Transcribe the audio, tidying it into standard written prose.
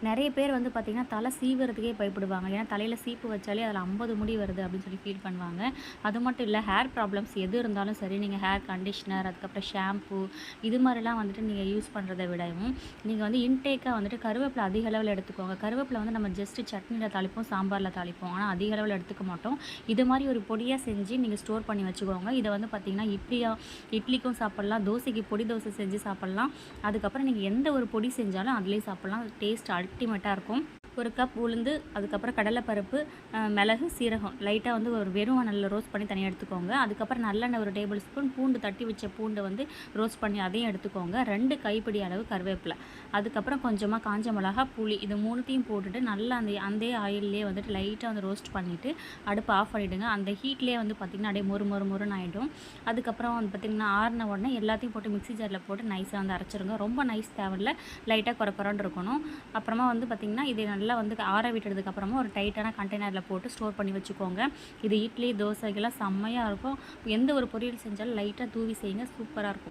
நெறைய பேர் வந்து பார்த்திங்கன்னா, தலை சீவுறதுக்கே பயப்படுவாங்க. ஏன்னா தலையில சீப்பு வச்சாலே அதில 50 முடி வருது அப்படின்னு சொல்லி ஃபீல் பண்ணுவாங்க. அது மட்டும் இல்ல, ஹேர் ப்ராப்ளம்ஸ் எது இருந்தாலும் சரி, நீங்க ஹேர் கண்டிஷனர், அதுக்கப்புறம் ஷாம்பு இது மாரிலாம் வந்துட்டு நீங்க யூஸ் பண்றத விடவும், நீங்க வந்து இன்டேக்கா வந்துட்டு கருவேப்பில அதிக அளவுல எடுத்துக்கோங்க. கருவேப்பில வந்து நம்ம ஜஸ்ட் சட்னில தாளிப்போம், சாம்பார்ல தாளிப்போம். ஆனா அதிக அளவுல எடுத்துக்க மாட்டோம். இது மாரி ஒரு பொடியா செஞ்சு நீங்க ஸ்டோர் பண்ணி வச்சுக்கோங்க. இத வந்து பார்த்தீங்கன்னா, இட்லிக்கும் சாப்பிடலாம், தோசைக்கு பொடி தோசை செஞ்சு சாப்பிடலாம். அதுக்கப்புறம் நீங்க எந்த ஒரு பொடி செஞ்சாலும் அதிலேயே சாப்பிடலாம். டேஸ்ட் அல்டிமேட்டா இருக்கும். 1 கப் உளுந்து, அதுக்கப்புறம் கடலைப்பருப்பு, மிளகு, சீரகம் லைட்டா வந்து ஒரு வெறும் வானல்ல ரோஸ்ட் பண்ணி தனியா எடுத்துக்கோங்க. அதுக்கப்புறம் நல்லெண்ணெய் 1 டேபிள் ஸ்பூன், பூண்டு தட்டி வச்ச பூண்ட வந்து ரோஸ்ட் பண்ணி அதையும் எடுத்துக்கோங்க. 2 கைப்பிடி அளவு கருவேப்பில, அதுக்கப்புறம் கொஞ்சமா காஞ்ச மிளகா, புளி இது 3த்தையும் போட்டுட்டு நல்லா அந்த ஆயில்லேயே வந்துட்டு லைட்டா வந்து ரோஸ்ட் பண்ணிட்டு அடுப்ப ஆஃப் பண்ணிடுங்க. அந்த ஹீட்லேயே வந்து பார்த்திங்கன்னா, அப்படியே மொறு மொறு மொறுன்னு ஆயிடும். அதுக்கப்புறம் வந்து பார்த்திங்கன்னா, ஆறுன உடனே எல்லாத்தையும் போட்டு மிக்ஸி ஜார்ல போட்டு நைஸா வந்து அரைச்சிருங்க. ரொம்ப நைஸ் தேவையில்ல, லைட்டா கொர கொரன்னு இருக்கணும். அப்புறமா வந்து பார்த்திங்கன்னா, இது நல்லா வந்து ஆற விட்டதுக்கு அப்புறமா ஒரு டைட்டான கண்டெய்னர்ல போட்டு ஸ்டோர் பண்ணி வச்சுக்கோங்க. இது இட்லி, தோசைக்கெல்லாம் செம்மையா இருக்கும். எந்த ஒரு பொரியல் செஞ்சாலும் லைட்டா தூவி செய்யுங்க. சூப்பரா இருக்கும்.